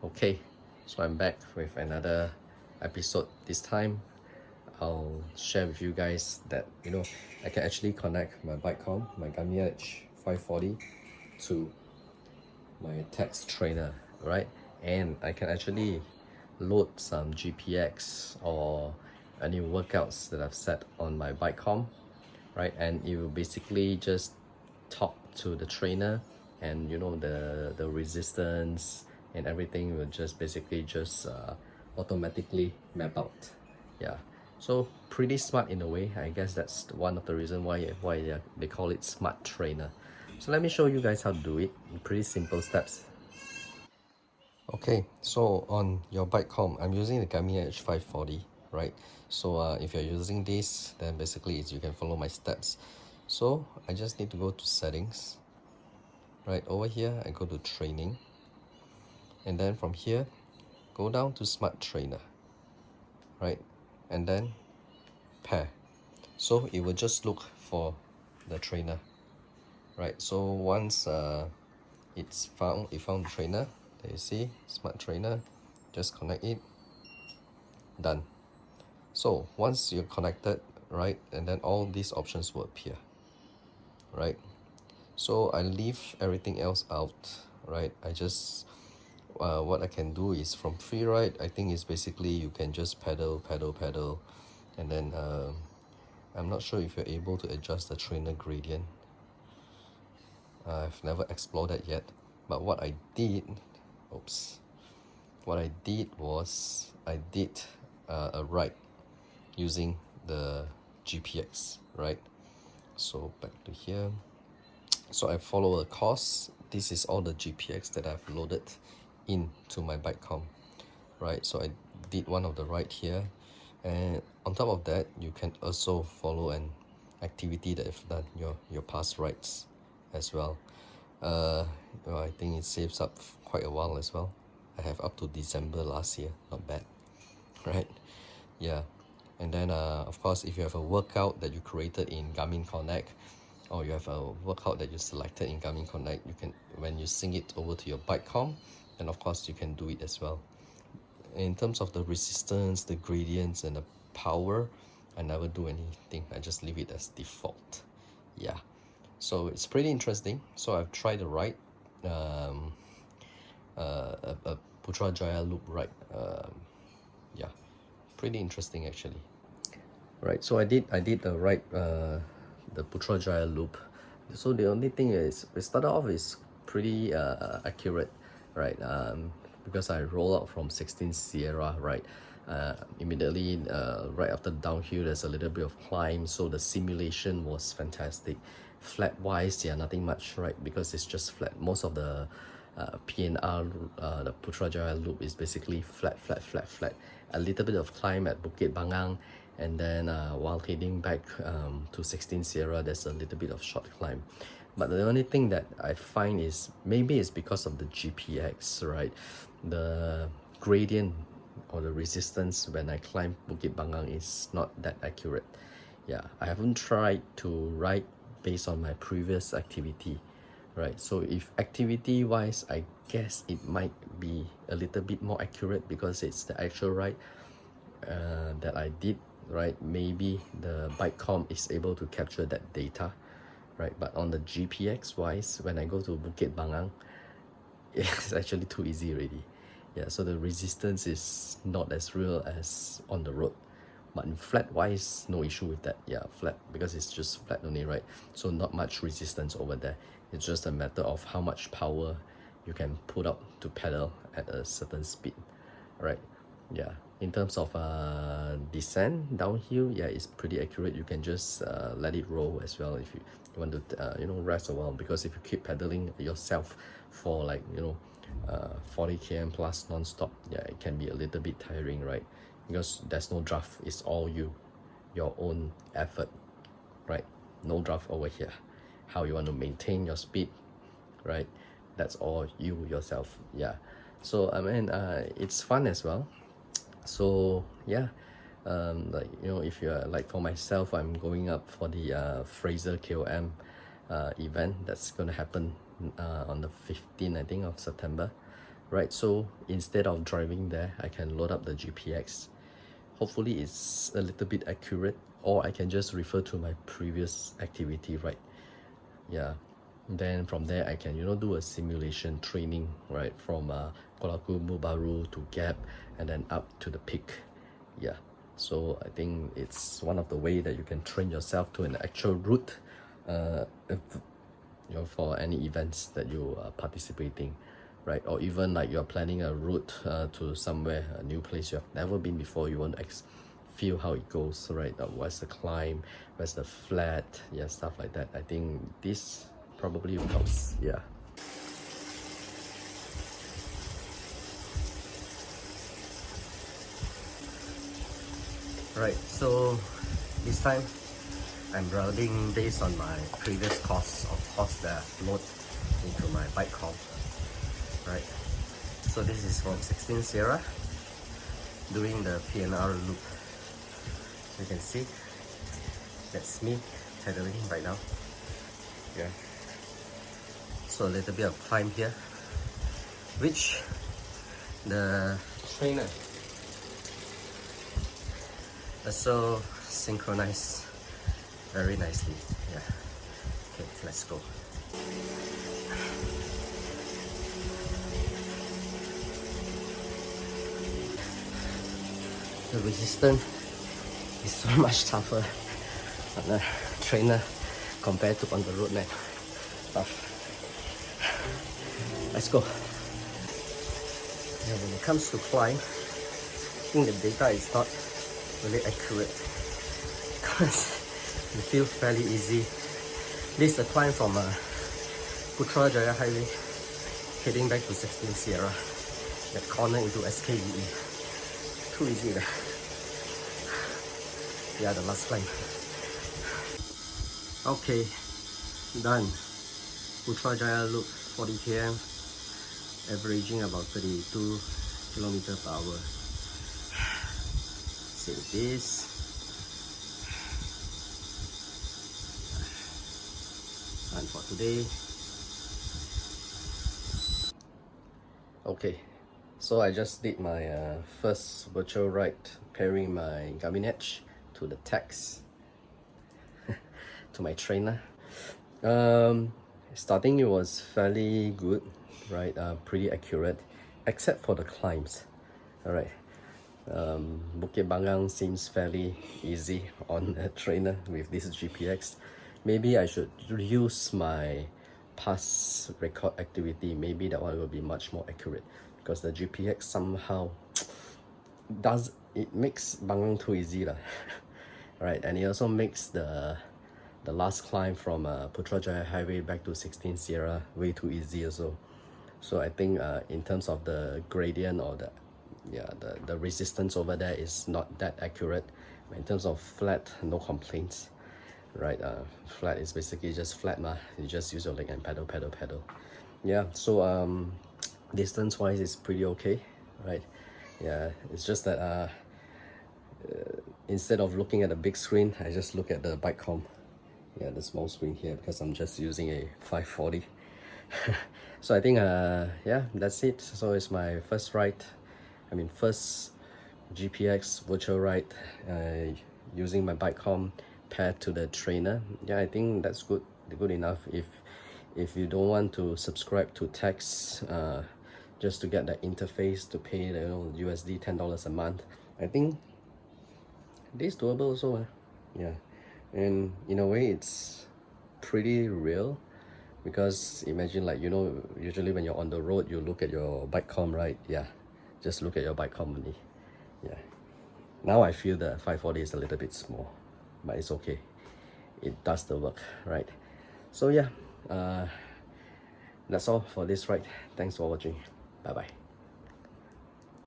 Okay, so I'm back with another episode. This time I'll share with you guys that I can actually connect my bike com, my Garmin Edge 540 to my TACX trainer, right? And I can actually load some GPX or any workouts that I've set on my bike com, right? And it will basically just talk to the trainer, and the resistance and everything will just basically automatically map out. Yeah, so pretty smart in a way. I guess that's one of the reasons why they call it smart trainer. So let me show you guys how to do it in pretty simple steps. Okay, so on your bike com, I'm using the Garmin Edge 540, right? So if you're using this, then basically you can follow my steps. So I just need to go to settings, right? Over here, I go to training, and then from here, go down to smart trainer, right? And then pair. So it will just look for the trainer, right? So once it found the trainer, there you see smart trainer, just connect it, done. So once you're connected, right, and then all these options will appear, right? So I leave everything else out, right? I just what I can do is from free ride, I think is basically you can just pedal, and then I'm not sure if you're able to adjust the trainer gradient. I've never explored that yet, but what I did was I did a ride using the GPX, right? So back to here, so I follow a course. This is all the GPX that I've loaded into my bike com, right? So I did one of the ride here, and on top of that you can also follow an activity that I've done, your past rides as well. I think it saves up quite a while as well. I have up to December last year, not bad, right? Yeah. And then of course, if you have a workout that you created in Garmin Connect, or you have a workout that you selected in Garmin Connect, you can, when you sync it over to your bike com, then of course you can do it as well. In terms of the resistance, the gradients, and the power, I never do anything. I just leave it as default. Yeah, so it's pretty interesting. So I've tried the ride, a Putrajaya loop ride. Yeah, pretty interesting actually. Right, so I did the ride, the Putrajaya loop. So the only thing is, we started off is pretty accurate, right? Because I roll out from 16 Sierra, right? Immediately right after downhill, there's a little bit of climb, so the simulation was fantastic. Flat wise, yeah, nothing much, right? Because it's just flat. Most of the PNR, the Putrajaya loop is basically flat. A little bit of climb at Bukit Bangang, and then while heading back to 16 Sierra, there's a little bit of short climb. But the only thing that I find is, maybe it's because of the GPX, right? The gradient or the resistance when I climb Bukit Bangang is not that accurate. Yeah, I haven't tried to ride based on my previous activity, right? So if activity wise, I guess it might be a little bit more accurate because it's the actual ride that I did, right? Maybe the bike com is able to capture that data, right? But on the GPX wise, when I go to Bukit Bangang, it's actually too easy already. Yeah, so the resistance is not as real as on the road. But in flat wise, no issue with that. Yeah, flat, because it's just flat only, right? So not much resistance over there. It's just a matter of how much power you can put up to pedal at a certain speed, right? Yeah, in terms of descent downhill, yeah, it's pretty accurate. You can just let it roll as well if you want to rest a while, because if you keep pedaling yourself for like 40 km plus non-stop, yeah, it can be a little bit tiring, right? Because there's no draft, it's all your own effort, right? No draft over here. How you want to maintain your speed, right? That's all you yourself. Yeah, so I mean it's fun as well. So yeah, like if you're like, for myself, I'm going up for the Fraser KOM event that's gonna happen on the 15th, I think, of September, right? So instead of driving there, I can load up the GPX. Hopefully it's a little bit accurate, or I can just refer to my previous activity, right? Yeah, then from there I can, you know, do a simulation training, right, from Kuala Lumpur Baru to Gap and then up to the peak. Yeah, so I think it's one of the way that you can train yourself to an actual route, if, you know, for any events that you are participating, right? Or even like you're planning a route to somewhere, a new place you have never been before. You want to feel how it goes, right? What's the climb, where's the flat, yeah, stuff like that. I think this probably helps. Yeah. Right, so this time I'm routing based on my previous course of course that I've loaded into my bike comp. Right, so this is from 16 Sierra doing the PNR loop. So you can see that's me pedaling right now. Yeah, so a little bit of climb here, which the trainer also synchronized very nicely. Yeah, okay, let's go. The resistance is so much tougher on the trainer compared to on the road, man. Tough. Let's go. Yeah, when it comes to climb, I think the data is not really accurate because it feels fairly easy. This is a climb from Putrajaya Highway heading back to 16 Sierra. That corner into SKEE. Too easy there. Yeah, the last climb. Okay, done. Putrajaya loop 40 km, averaging about 32 km per hour. Save this. Done for today. Okay, so I just did my first virtual ride pairing my Garmin Edge to the TACX to my trainer. Starting it was fairly good, right? Pretty accurate, except for the climbs. All right. Bukit Bangang seems fairly easy on a trainer with this GPX. Maybe I should use my past record activity. Maybe that one will be much more accurate because the GPX somehow makes Bangang too easy lah. Right, and it also makes the last climb from Putrajaya Highway back to 16 Sierra way too easy also. So I think in terms of the gradient or the resistance over there is not that accurate. In terms of flat, no complaints, right? Flat is basically just flat ma. You just use your leg and pedal. Yeah, so distance wise it's pretty okay, right? Yeah, it's just that instead of looking at the big screen, I just look at the bike comp. Yeah, the small screen here because I'm just using a 540. So I think yeah, that's it. So it's my first ride, first GPX virtual ride using my bike comp paired to the trainer. Yeah, I think that's good enough. If you don't want to subscribe to TACX just to get that interface to pay the USD $10 a month, I think this is doable also. Yeah, and in a way it's pretty real because imagine, like, usually when you're on the road you look at your bike comp, right? Yeah, just look at your bike comp only. Yeah, now I feel the 540 is a little bit small, but it's okay, it does the work, right? So yeah, that's all for this ride. Thanks for watching. Bye bye.